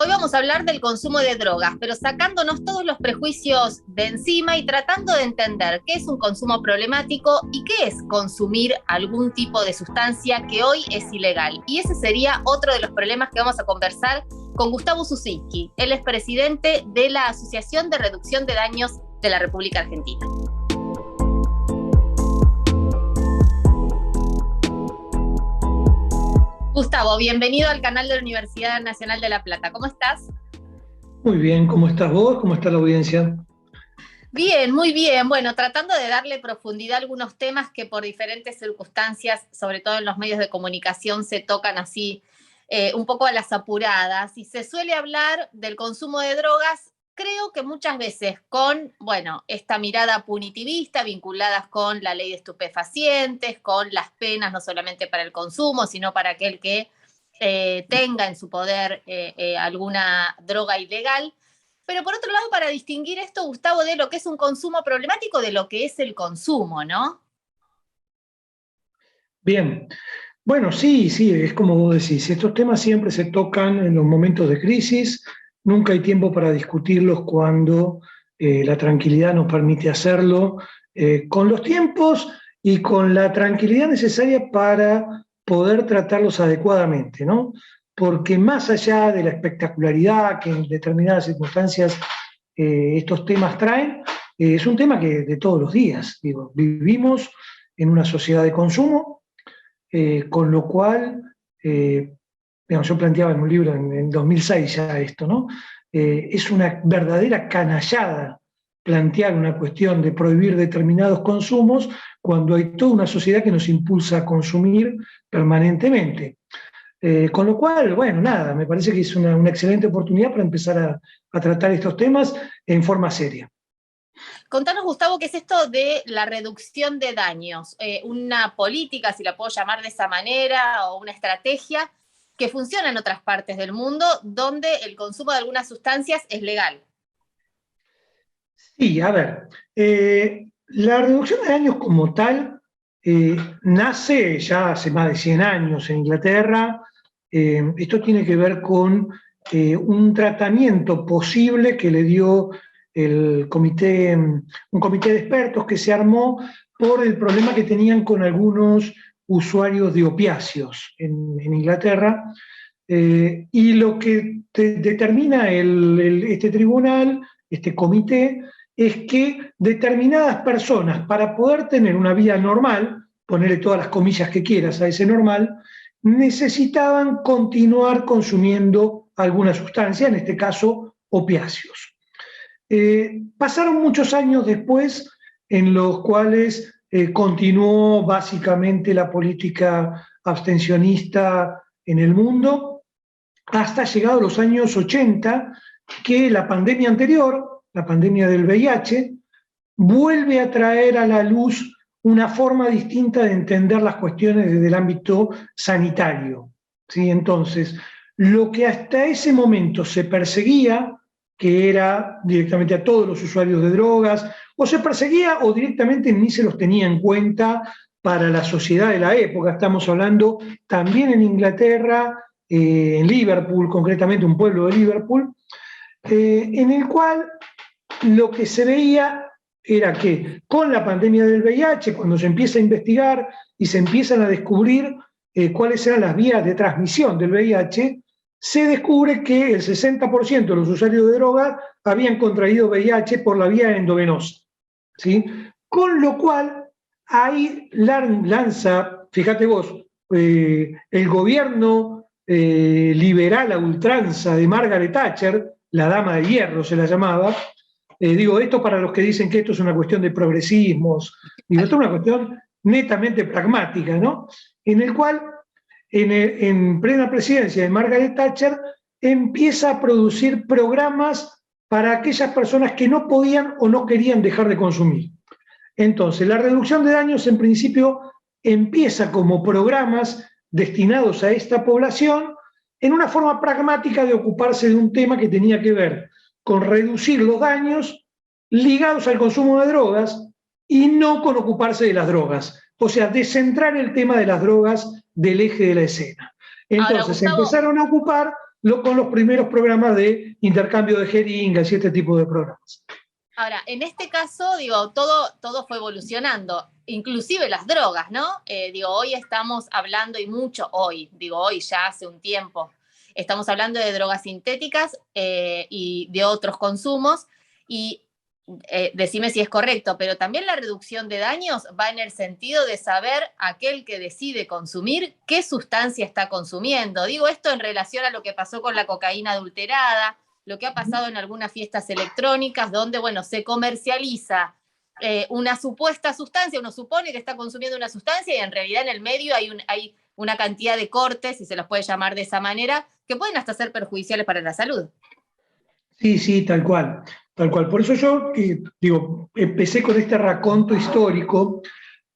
Hoy vamos a hablar del consumo de drogas, pero sacándonos todos los prejuicios de encima y tratando de entender qué es un consumo problemático y qué es consumir algún tipo de sustancia que hoy es ilegal. Y ese sería otro de los problemas que vamos a conversar con Gustavo Zusinski. Él es presidente de la Asociación de Reducción de Daños de la República Argentina. Gustavo, bienvenido al canal de la Universidad Nacional de La Plata. ¿Cómo estás? Muy bien, ¿cómo estás vos? ¿Cómo está la audiencia? Bien, muy bien. Bueno, tratando de darle profundidad a algunos temas que por diferentes circunstancias, sobre todo en los medios de comunicación, se tocan así un poco a las apuradas. Y se suele hablar del consumo de drogas, creo que muchas veces con, bueno, esta mirada punitivista vinculadas con la ley de estupefacientes, con las penas no solamente para el consumo, sino para aquel que tenga en su poder alguna droga ilegal. Pero por otro lado, para distinguir esto, Gustavo, de lo que es un consumo problemático de lo que es el consumo, ¿no? Bien, bueno, sí, es como vos decís, estos temas siempre se tocan en los momentos de crisis, nunca hay tiempo para discutirlos cuando la tranquilidad nos permite hacerlo, con los tiempos y con la tranquilidad necesaria para poder tratarlos adecuadamente, ¿no? Porque más allá de la espectacularidad que en determinadas circunstancias estos temas traen, es un tema que de todos los días, digo, vivimos en una sociedad de consumo, con lo cual, digamos, yo planteaba en un libro en 2006 ya esto, ¿no? Es una verdadera canallada plantear una cuestión de prohibir determinados consumos cuando hay toda una sociedad que nos impulsa a consumir permanentemente. Con lo cual, bueno, nada, me parece que es una excelente oportunidad para empezar a tratar estos temas en forma seria. Contanos, Gustavo, ¿qué es esto de la reducción de daños? Una política, si la puedo llamar de esa manera, o una estrategia que funciona en otras partes del mundo donde el consumo de algunas sustancias es legal. Sí, a ver, la reducción de daños como tal nace ya hace más de 100 años en Inglaterra. Esto tiene que ver con un tratamiento posible que le dio el comité, un comité de expertos que se armó por el problema que tenían con algunos usuarios de opiáceos en Inglaterra. Y lo que determina este tribunal, este comité, es que determinadas personas, para poder tener una vida normal, ponerle todas las comillas que quieras a ese normal, necesitaban continuar consumiendo alguna sustancia, en este caso opiáceos. Pasaron muchos años después en los cuales continuó básicamente la política abstencionista en el mundo, hasta llegado los años 80, que la pandemia anterior, la pandemia del VIH, vuelve a traer a la luz una forma distinta de entender las cuestiones desde el ámbito sanitario. ¿Sí? Entonces, lo que hasta ese momento se perseguía, que era directamente a todos los usuarios de drogas, o se perseguía o directamente ni se los tenía en cuenta para la sociedad de la época. Estamos hablando también en Inglaterra, en Liverpool, concretamente un pueblo de Liverpool, en el cual lo que se veía era que con la pandemia del VIH, cuando se empieza a investigar y se empiezan a descubrir cuáles eran las vías de transmisión del VIH, se descubre que el 60% de los usuarios de drogas habían contraído VIH por la vía endovenosa, ¿sí? Con lo cual, ahí lanza, fíjate vos, el gobierno liberal a ultranza de Margaret Thatcher, la dama de hierro se la llamaba. Digo, esto para los que dicen que esto es una cuestión de progresismos, digo, esto es una cuestión netamente pragmática, ¿no? En el cual, en plena presidencia de Margaret Thatcher, empieza a producir programas para aquellas personas que no podían o no querían dejar de consumir. Entonces, la reducción de daños en principio empieza como programas destinados a esta población en una forma pragmática de ocuparse de un tema que tenía que ver con reducir los daños ligados al consumo de drogas y no con ocuparse de las drogas. O sea, descentrar el tema de las drogas del eje de la escena. Ahora, Entonces se Gustavo, empezaron a ocupar con los primeros programas de intercambio de jeringas y este tipo de programas. Ahora, en este caso, digo, todo fue evolucionando, inclusive las drogas, ¿no? Hoy estamos hablando, y mucho hoy, ya hace un tiempo, estamos hablando de drogas sintéticas y de otros consumos, y decime si es correcto, pero también la reducción de daños va en el sentido de saber aquel que decide consumir qué sustancia está consumiendo. Digo esto en relación a lo que pasó con la cocaína adulterada, lo que ha pasado en algunas fiestas electrónicas, donde, bueno, se comercializa una supuesta sustancia, uno supone que está consumiendo una sustancia y en realidad en el medio hay una cantidad de cortes, si se los puede llamar de esa manera, que pueden hasta ser perjudiciales para la salud. Sí, sí, tal cual, tal cual. Por eso yo empecé con este raconto histórico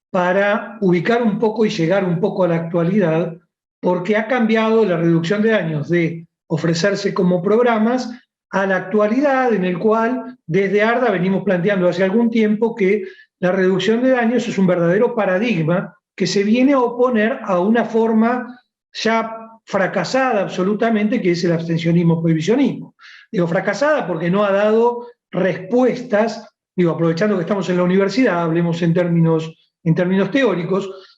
para ubicar un poco y llegar un poco a la actualidad, porque ha cambiado la reducción de daños de ofrecerse como programas a la actualidad, en el cual desde ARDA venimos planteando hace algún tiempo que la reducción de daños es un verdadero paradigma que se viene a oponer a una forma ya fracasada absolutamente, que es el abstencionismo-prohibicionismo. Digo fracasada porque no ha dado respuestas, aprovechando que estamos en la universidad, hablemos en términos teóricos,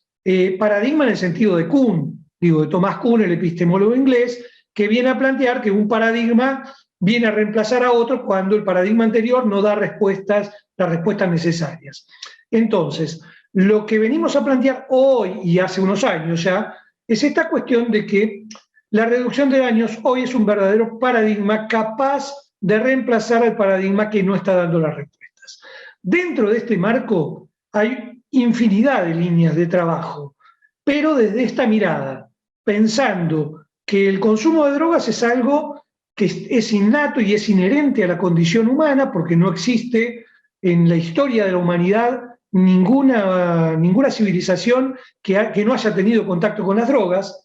paradigma en el sentido de Kuhn, de Thomas Kuhn, el epistemólogo inglés, que viene a plantear que un paradigma viene a reemplazar a otro cuando el paradigma anterior no da las respuestas necesarias. Entonces, lo que venimos a plantear hoy y hace unos años ya, es esta cuestión de que la reducción de daños hoy es un verdadero paradigma capaz de reemplazar al paradigma que no está dando las respuestas. Dentro de este marco hay infinidad de líneas de trabajo, pero desde esta mirada, pensando que el consumo de drogas es algo que es innato y es inherente a la condición humana, porque no existe en la historia de la humanidad ninguna civilización que no haya tenido contacto con las drogas.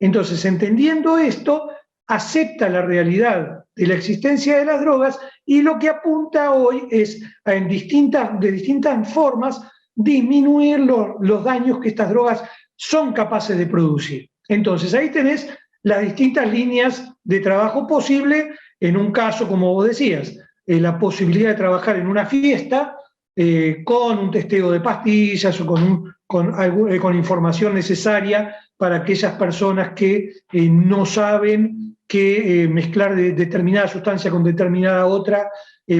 Entonces, entendiendo esto, acepta la realidad de la existencia de las drogas y lo que apunta hoy es de distintas formas disminuir los daños que estas drogas son capaces de producir. Entonces, ahí tenés las distintas líneas de trabajo posible. En un caso, como vos decías, la posibilidad de trabajar en una fiesta con un testeo de pastillas o con información necesaria para aquellas personas que no saben que mezclar determinada sustancia con determinada otra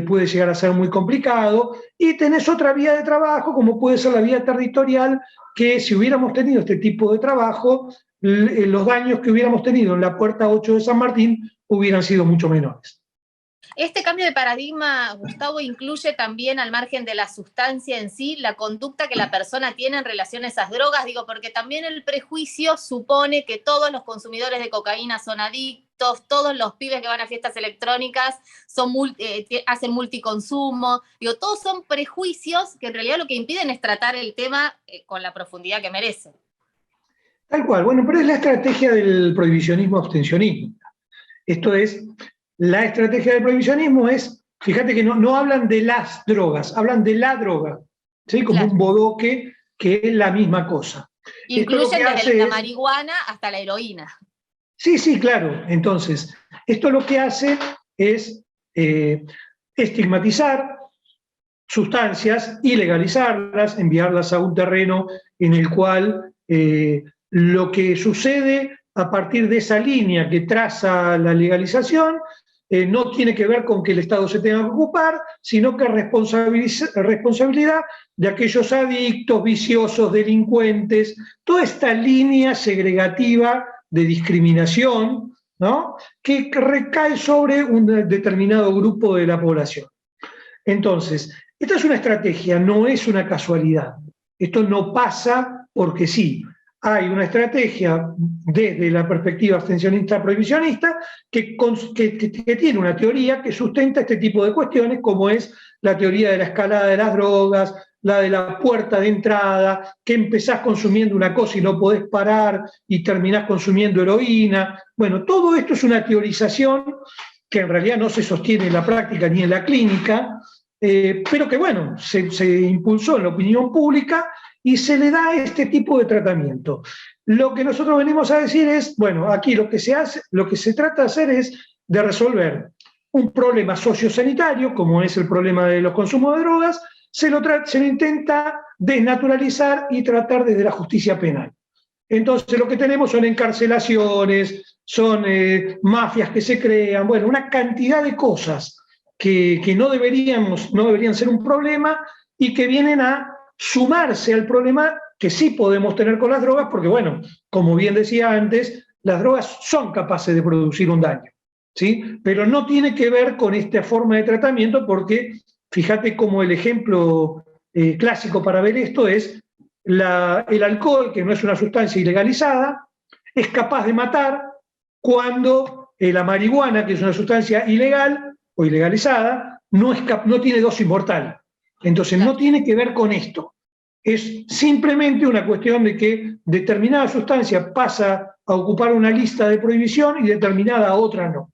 puede llegar a ser muy complicado. Y tenés otra vía de trabajo, como puede ser la vía territorial, que si hubiéramos tenido este tipo de trabajo, los daños que hubiéramos tenido en la puerta 8 de San Martín hubieran sido mucho menores. Este cambio de paradigma, Gustavo, incluye también, al margen de la sustancia en sí, la conducta que la persona tiene en relación a esas drogas, porque también el prejuicio supone que todos los consumidores de cocaína son adictos, todos los pibes que van a fiestas electrónicas hacen multiconsumo, todos son prejuicios que en realidad lo que impiden es tratar el tema con la profundidad que merece. Tal cual, bueno, pero es la estrategia del prohibicionismo-abstencionismo. Esto es, la estrategia del prohibicionismo es, fíjate que no hablan de las drogas, hablan de la droga, ¿sí? Como claro, un bodoque que es la misma cosa. Incluyen desde la marihuana hasta la heroína. Sí, sí, claro. Entonces, esto lo que hace es estigmatizar sustancias, ilegalizarlas, enviarlas a un terreno en el cual lo que sucede a partir de esa línea que traza la legalización no tiene que ver con que el Estado se tenga que ocupar, sino que es responsabilidad de aquellos adictos, viciosos, delincuentes, toda esta línea segregativa de discriminación, ¿no?, que recae sobre un determinado grupo de la población. Entonces, esta es una estrategia, no es una casualidad. Esto no pasa porque sí. Hay una estrategia desde la perspectiva abstencionista-prohibicionista que tiene una teoría que sustenta este tipo de cuestiones, como es la teoría de la escalada de las drogas, la de la puerta de entrada, que empezás consumiendo una cosa y no podés parar y terminás consumiendo heroína. Bueno, todo esto es una teorización que en realidad no se sostiene en la práctica ni en la clínica, pero que, bueno, se impulsó en la opinión pública y se le da este tipo de tratamiento. Lo que nosotros venimos a decir es, bueno, aquí lo que se trata de hacer es de resolver un problema sociosanitario, como es el problema de los consumos de drogas, se lo intenta desnaturalizar y tratar desde la justicia penal. Entonces lo que tenemos son encarcelaciones, son mafias que se crean, bueno, una cantidad de cosas que no deberían ser un problema y que vienen a sumarse al problema que sí podemos tener con las drogas, porque bueno, como bien decía antes, las drogas son capaces de producir un daño, ¿sí? Pero no tiene que ver con esta forma de tratamiento, porque fíjate cómo el ejemplo clásico para ver esto es el alcohol, que no es una sustancia ilegalizada, es capaz de matar cuando la marihuana, que es una sustancia ilegal o ilegalizada, no tiene dosis mortal. Entonces no tiene que ver con esto. Es simplemente una cuestión de que determinada sustancia pasa a ocupar una lista de prohibición y determinada otra no.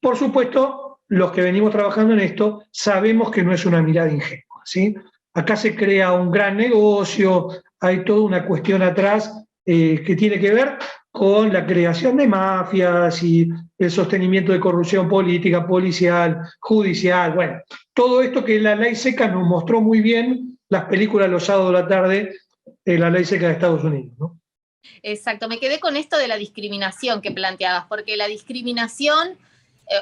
Por supuesto, los que venimos trabajando en esto sabemos que no es una mirada ingenua, ¿sí? Acá se crea un gran negocio, hay toda una cuestión atrás que tiene que ver con la creación de mafias y el sostenimiento de corrupción política, policial, judicial, bueno, todo esto que la ley seca nos mostró muy bien las películas los sábados de la tarde, la ley seca de Estados Unidos, ¿no? Exacto, me quedé con esto de la discriminación que planteabas, porque la discriminación,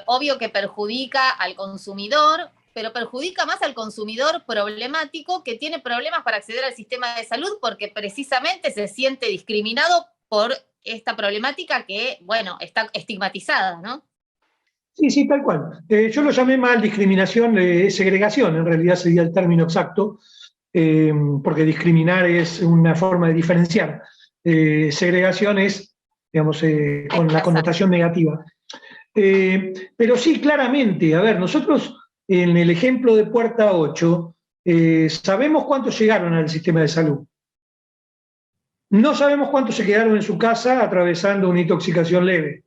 obvio que perjudica al consumidor, pero perjudica más al consumidor problemático que tiene problemas para acceder al sistema de salud porque precisamente se siente discriminado por esta problemática que, bueno, está estigmatizada, ¿no? Sí, sí, tal cual. Yo lo llamé mal discriminación, segregación, en realidad sería el término exacto, porque discriminar es una forma de diferenciar. Segregación es, digamos, con la connotación negativa. Pero sí, claramente, a ver, nosotros en el ejemplo de Puerta 8, sabemos cuántos llegaron al sistema de salud. No sabemos cuántos se quedaron en su casa atravesando una intoxicación leve.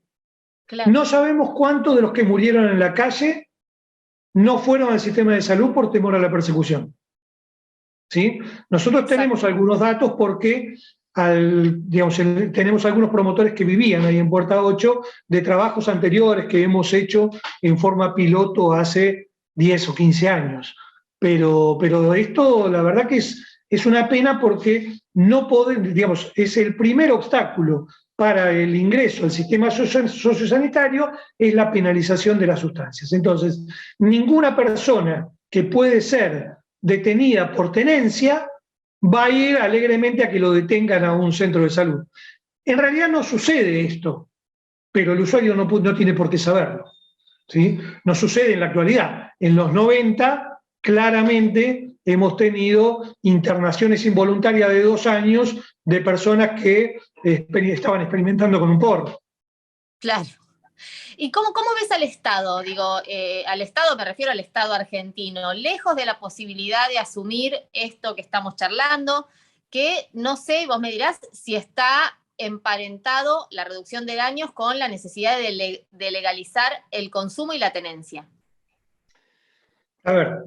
Claro. No sabemos cuántos de los que murieron en la calle no fueron al sistema de salud por temor a la persecución. ¿Sí? Nosotros tenemos algunos datos porque digamos, tenemos algunos promotores que vivían ahí en Puerta 8 de trabajos anteriores que hemos hecho en forma piloto hace 10 o 15 años. Pero esto, la verdad que es una pena porque no podemos, digamos, es el primer obstáculo para el ingreso al sistema sociosanitario es la penalización de las sustancias. Entonces, ninguna persona que puede ser detenida por tenencia va a ir alegremente a que lo detengan a un centro de salud. En realidad no sucede esto, pero el usuario no tiene por qué saberlo, ¿sí? No sucede en la actualidad. En los 90, claramente, hemos tenido internaciones involuntarias de 2 años de personas que estaban experimentando con un porro. Claro. ¿Y cómo ves al Estado? Digo, al Estado me refiero al Estado argentino, lejos de la posibilidad de asumir esto que estamos charlando, que no sé, vos me dirás si está emparentado la reducción de daños con la necesidad de legalizar el consumo y la tenencia. A ver,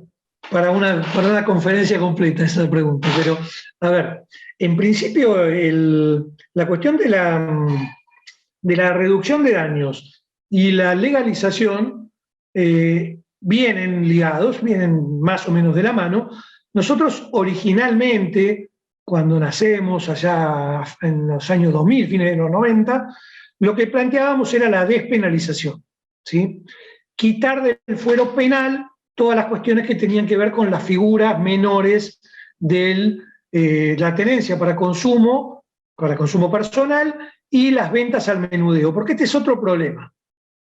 para una conferencia completa esa pregunta, pero a ver, en principio la cuestión de la reducción de daños y la legalización vienen ligados, vienen más o menos de la mano. Nosotros originalmente, cuando nacemos allá en los años 2000, fines de los 90, lo que planteábamos era la despenalización, ¿sí? Quitar del fuero penal todas las cuestiones que tenían que ver con las figuras menores de la tenencia para consumo personal y las ventas al menudeo, porque este es otro problema.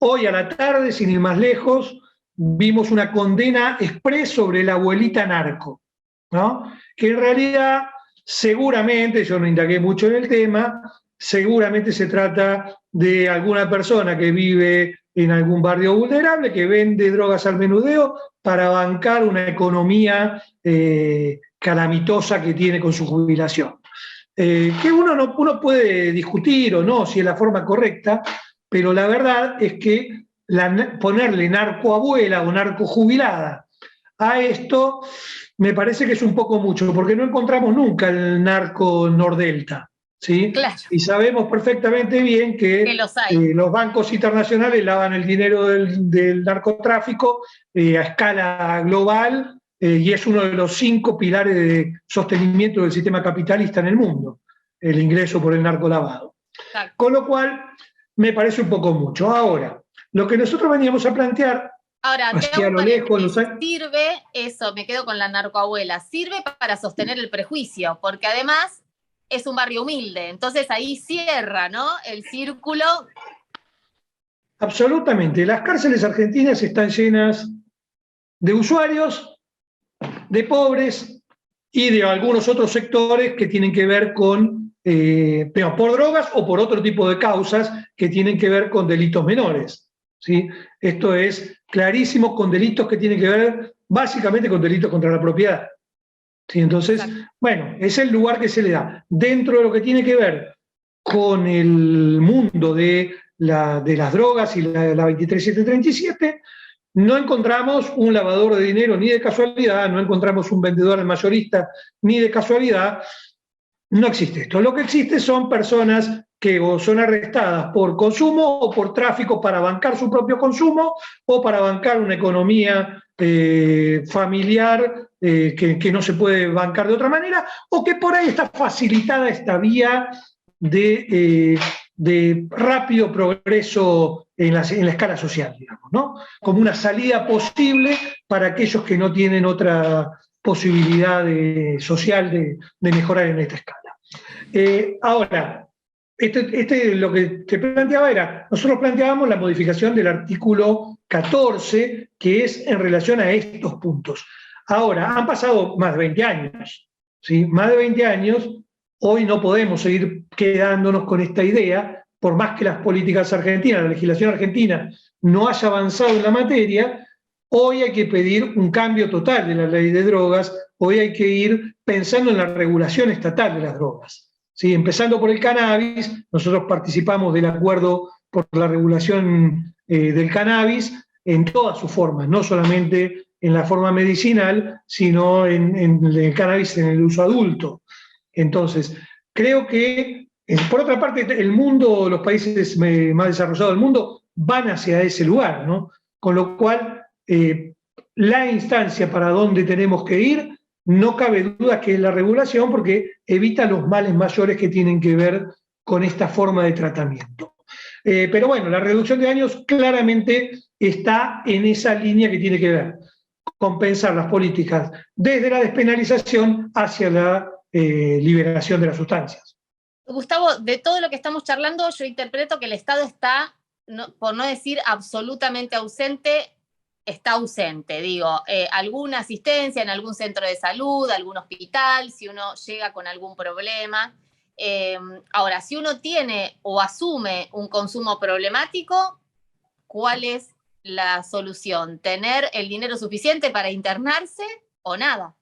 Hoy a la tarde, sin ir más lejos, vimos una condena exprés sobre la abuelita narco, ¿no? Que en realidad, seguramente, yo no indagué mucho en el tema, seguramente se trata de alguna persona que vive en algún barrio vulnerable, que vende drogas al menudeo para bancar una economía calamitosa que tiene con su jubilación. Que uno puede discutir o no si es la forma correcta, pero la verdad es que ponerle narcoabuela o narcojubilada a esto me parece que es un poco mucho, porque no encontramos nunca el narco nordelta, ¿sí? Claro. Y sabemos perfectamente bien que los hay. los bancos internacionales lavan el dinero del narcotráfico a escala global y es uno de los 5 pilares de sostenimiento del sistema capitalista en el mundo, el ingreso por el narcolavado. Exacto. Con lo cual, me parece un poco mucho. Ahora, lo que nosotros veníamos a plantear Ahora, te hacia hago un lo lejos, paréntesis. Sirve eso, me quedo con la narcoabuela, sirve para sostener el prejuicio, porque además es un barrio humilde, entonces ahí cierra, ¿no? El círculo. absolutamente. Las cárceles argentinas están llenas de usuarios, de pobres y de algunos otros sectores que tienen que ver con, por drogas o por otro tipo de causas que tienen que ver con delitos menores. ¿Sí? Esto es clarísimo, con delitos que tienen que ver básicamente con delitos contra la propiedad. ¿Sí? Entonces, bueno, es el lugar que se le da. Dentro de lo que tiene que ver con el mundo de las drogas y la 23737, no encontramos un lavador de dinero ni de casualidad, no encontramos un vendedor al mayorista ni de casualidad. No existe esto. Lo que existe son personas que o son arrestadas por consumo o por tráfico para bancar su propio consumo o para bancar una economía familiar que no se puede bancar de otra manera, o que por ahí está facilitada esta vía de rápido progreso en la escala social, digamos, ¿no? Como una salida posible para aquellos que no tienen otra posibilidad social de mejorar en esta escala. Ahora, lo que te planteaba era, nosotros planteábamos la modificación del artículo 14, que es en relación a estos puntos. Ahora, han pasado más de 20 años, ¿sí? Más de 20 años, hoy no podemos seguir quedándonos con esta idea, por más que las políticas argentinas, la legislación argentina no haya avanzado en la materia, hoy hay que pedir un cambio total de la ley de drogas, hoy hay que ir pensando en la regulación estatal de las drogas. ¿Sí? Empezando por el cannabis, nosotros participamos del acuerdo por la regulación del cannabis en todas sus formas, no solamente en la forma medicinal, sino en el cannabis en el uso adulto. Entonces, creo que, por otra parte, el mundo, los países más desarrollados del mundo van hacia ese lugar, ¿no? Con lo cual, la instancia para donde tenemos que ir, no cabe duda que es la regulación, porque evita los males mayores que tienen que ver con esta forma de tratamiento. Pero bueno, la reducción de daños claramente está en esa línea que tiene que ver con pensar las políticas desde la despenalización hacia la liberación de las sustancias. Gustavo, de todo lo que estamos charlando, yo interpreto que el Estado está, por no decir absolutamente ausente, está ausente, digo, alguna asistencia en algún centro de salud, algún hospital, si uno llega con algún problema. Ahora, si uno tiene o asume un consumo problemático, ¿cuál es la solución? ¿Tener el dinero suficiente para internarse o nada?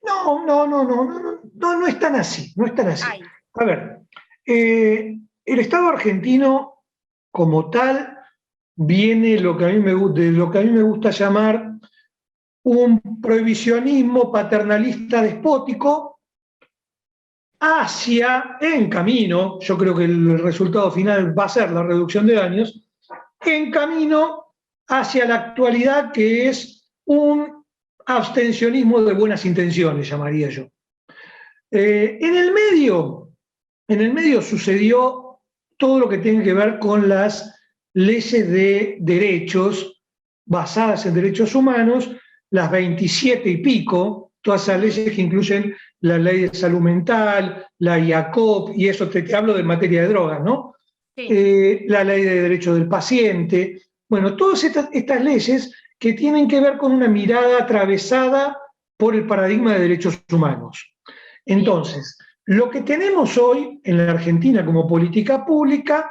No es tan así, no es tan así. Ay. A ver, el Estado argentino como tal viene lo que a mí me gusta llamar un prohibicionismo paternalista despótico hacia, en camino, yo creo que el resultado final va a ser la reducción de daños, en camino hacia la actualidad, que es un abstencionismo de buenas intenciones, llamaría yo. En el medio sucedió todo lo que tiene que ver con las leyes de derechos basadas en derechos humanos, las 27 y pico, todas esas leyes que incluyen la ley de salud mental, la IACOP, y eso te hablo de materia de drogas, ¿no? Sí. La ley de derechos del paciente, bueno, todas estas leyes que tienen que ver con una mirada atravesada por el paradigma de derechos humanos. Entonces, lo que tenemos hoy en la Argentina como política pública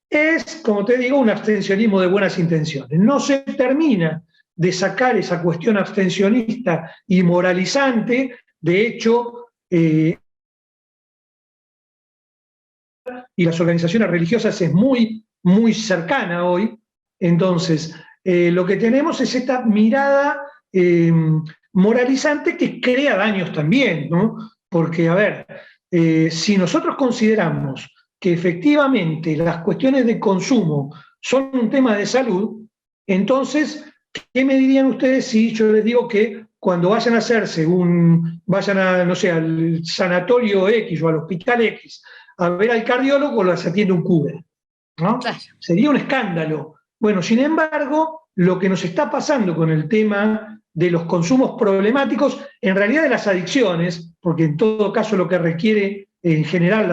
es, como te digo, un abstencionismo de buenas intenciones. No se termina de sacar esa cuestión abstencionista y moralizante. De hecho, y las organizaciones religiosas es muy, muy cercana hoy. Entonces, lo que tenemos es esta mirada moralizante que crea daños también, ¿no? Porque, a ver, si nosotros consideramos que efectivamente las cuestiones de consumo son un tema de salud, entonces, ¿qué me dirían ustedes si yo les digo que cuando vayan a hacerse vayan a, no sé, al sanatorio X o al hospital X a ver al cardiólogo, las atiende un cura, ¿no? Claro. Sería un escándalo. Bueno, sin embargo, lo que nos está pasando con el tema de los consumos problemáticos, en realidad de las adicciones, porque en todo caso lo que requiere en general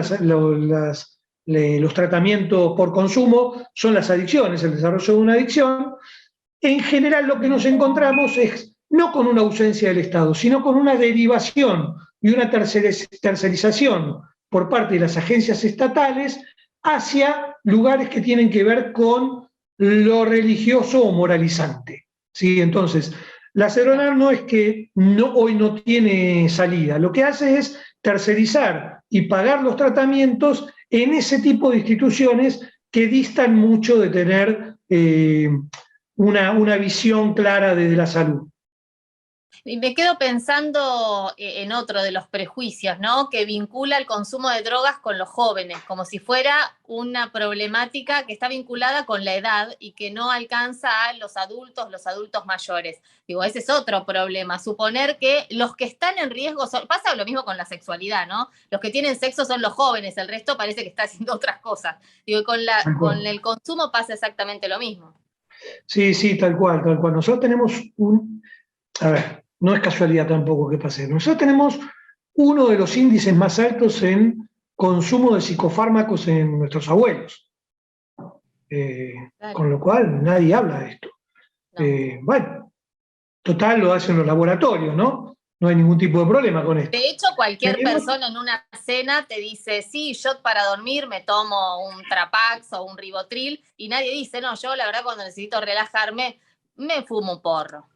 los tratamientos por consumo son las adicciones, el desarrollo de una adicción, en general lo que nos encontramos es no con una ausencia del Estado, sino con una derivación y una tercerización por parte de las agencias estatales hacia lugares que tienen que ver con lo religioso o moralizante. ¿Sí? Entonces, la Sedronar no es que hoy no tiene salida, lo que hace es tercerizar y pagar los tratamientos en ese tipo de instituciones que distan mucho de tener una visión clara de la salud. Y me quedo pensando en otro de los prejuicios, ¿no? Que vincula el consumo de drogas con los jóvenes, como si fuera una problemática que está vinculada con la edad y que no alcanza a los adultos mayores. Digo, ese es otro problema. Suponer que los que están en riesgo pasa lo mismo con la sexualidad, ¿no? Los que tienen sexo son los jóvenes, el resto parece que está haciendo otras cosas. Digo, con el consumo pasa exactamente lo mismo. Sí, sí, tal cual, tal cual. Nosotros tenemos a ver, no es casualidad tampoco que pase. Nosotros tenemos uno de los índices más altos en consumo de psicofármacos en nuestros abuelos. Claro. Con lo cual nadie habla de esto. No. Bueno, total lo hacen los laboratorios, ¿no? No hay ningún tipo de problema con esto. De hecho, cualquier persona en una cena te dice, sí, yo para dormir me tomo un Trapax o un Ribotril, y nadie dice, no, yo la verdad cuando necesito relajarme me fumo un porro.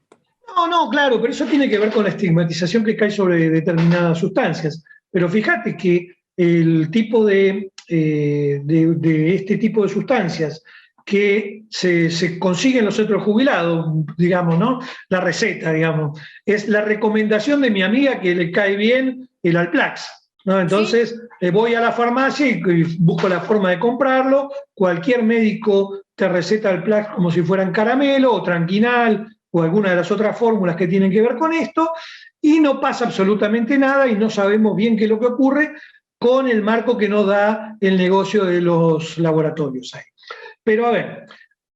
No, claro, pero eso tiene que ver con la estigmatización que cae sobre determinadas sustancias. Pero fíjate que el tipo de este tipo de sustancias que se consiguen los otros jubilados, digamos, ¿no? La receta, digamos, es la recomendación de mi amiga que le cae bien el Alplax, ¿no? Entonces voy a la farmacia y busco la forma de comprarlo, cualquier médico te receta Alplax como si fueran caramelo o Tranquinal o alguna de las otras fórmulas que tienen que ver con esto, y no pasa absolutamente nada y no sabemos bien qué es lo que ocurre con el marco que nos da el negocio de los laboratorios ahí. Pero a ver,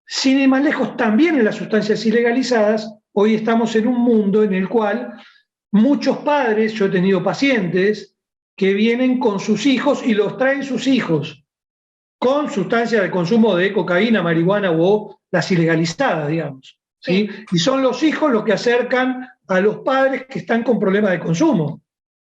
sin ir más lejos, también en las sustancias ilegalizadas, hoy estamos en un mundo en el cual muchos padres, yo he tenido pacientes que vienen con sus hijos y los traen sus hijos con sustancias de consumo de cocaína, marihuana o las ilegalizadas, digamos. ¿Sí? Y son los hijos los que acercan a los padres que están con problemas de consumo.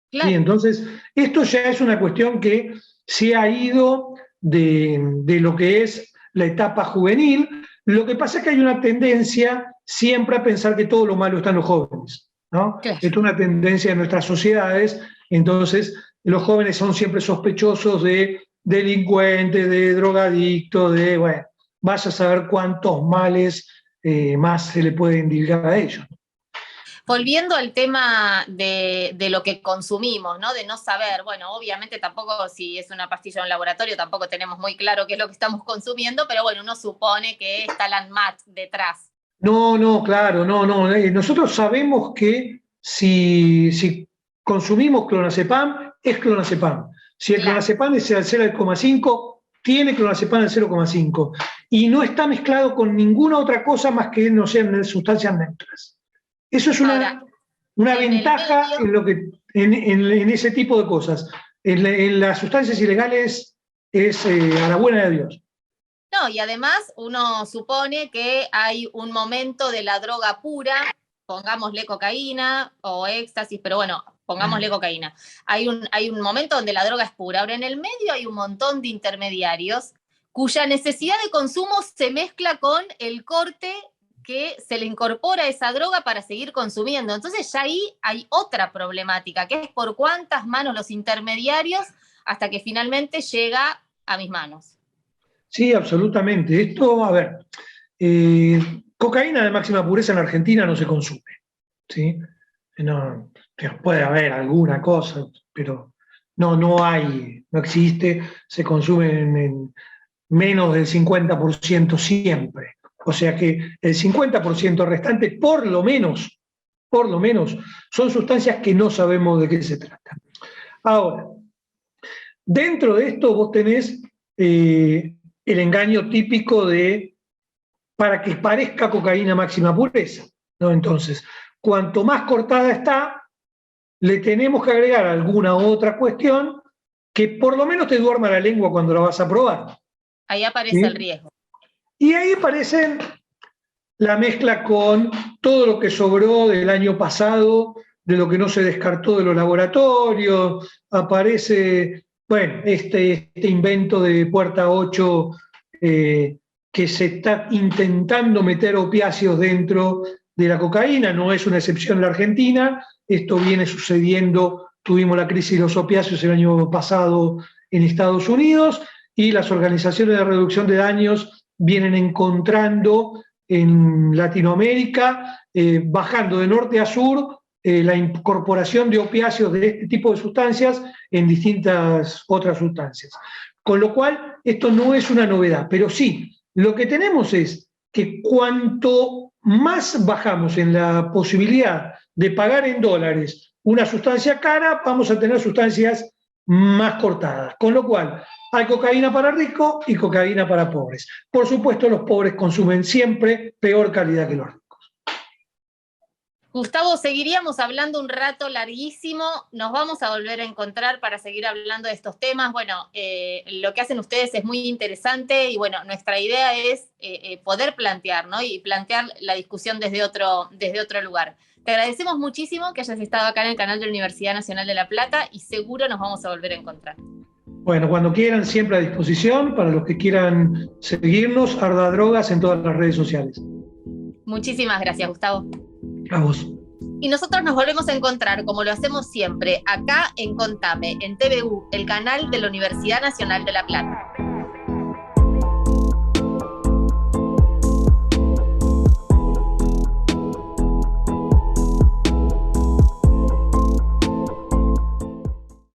Claro. ¿Sí? Entonces, esto ya es una cuestión que se ha ido de lo que es la etapa juvenil. Lo que pasa es que hay una tendencia siempre a pensar que todo lo malo está en los jóvenes, ¿no? Claro. Esto es una tendencia de nuestras sociedades. Entonces, los jóvenes son siempre sospechosos de delincuentes, de drogadictos, bueno, vas a saber cuántos males más se le puede indilgar a ellos. Volviendo al tema de lo que consumimos, ¿no? De no saber, bueno, obviamente tampoco si es una pastilla en un laboratorio, tampoco tenemos muy claro qué es lo que estamos consumiendo, pero bueno, uno supone que está la ANMAT detrás. No, claro, no. Nosotros sabemos que si consumimos clonazepam, es clonazepam. Si el clonazepam es el 0,5, tiene clonazepam el 0,5. Y no está mezclado con ninguna otra cosa más que no sean sustancias neutras. Eso es una ventaja en ese tipo de cosas. En las sustancias ilegales es a la buena de Dios. No, y además uno supone que hay un momento de la droga pura, pongámosle cocaína o éxtasis, pero bueno, pongámosle cocaína. Hay un momento donde la droga es pura. Ahora, en el medio hay un montón de intermediarios cuya necesidad de consumo se mezcla con el corte que se le incorpora esa droga para seguir consumiendo. Entonces ya ahí hay otra problemática, que es por cuántas manos los intermediarios hasta que finalmente llega a mis manos. Sí, absolutamente. Esto, a ver, cocaína de máxima pureza en Argentina no se consume, ¿sí? No, puede haber alguna cosa, pero no hay, no existe, se consumen en menos del 50% siempre. O sea que el 50% restante, por lo menos, son sustancias que no sabemos de qué se trata. Ahora, dentro de esto vos tenés el engaño típico de para que parezca cocaína máxima pureza, ¿no? Entonces, cuanto más cortada está, le tenemos que agregar alguna otra cuestión que por lo menos te duerma la lengua cuando la vas a probar. Ahí aparece el riesgo. Y ahí aparece la mezcla con todo lo que sobró del año pasado, de lo que no se descartó de los laboratorios, aparece, bueno, este invento de Puerta 8 que se está intentando meter opiáceos dentro de la cocaína, no es una excepción la Argentina, esto viene sucediendo, tuvimos la crisis de los opiáceos el año pasado en Estados Unidos y las organizaciones de reducción de daños vienen encontrando en Latinoamérica, bajando de norte a sur, la incorporación de opiáceos de este tipo de sustancias en distintas otras sustancias. Con lo cual, esto no es una novedad, pero sí, lo que tenemos es que cuanto más bajamos en la posibilidad de pagar en dólares una sustancia cara, vamos a tener sustancias más cortadas. Con lo cual, hay cocaína para ricos y cocaína para pobres. Por supuesto, los pobres consumen siempre peor calidad que los ricos. Gustavo, seguiríamos hablando un rato larguísimo, nos vamos a volver a encontrar para seguir hablando de estos temas. Bueno, lo que hacen ustedes es muy interesante y bueno, nuestra idea es poder plantear, ¿no? Y plantear la discusión desde otro lugar. Te agradecemos muchísimo que hayas estado acá en el canal de la Universidad Nacional de La Plata y seguro nos vamos a volver a encontrar. Bueno, cuando quieran, siempre a disposición para los que quieran seguirnos, Arda Drogas en todas las redes sociales. Muchísimas gracias, Gustavo. A vos. Y nosotros nos volvemos a encontrar, como lo hacemos siempre, acá en Contame, en TVU, el canal de la Universidad Nacional de La Plata.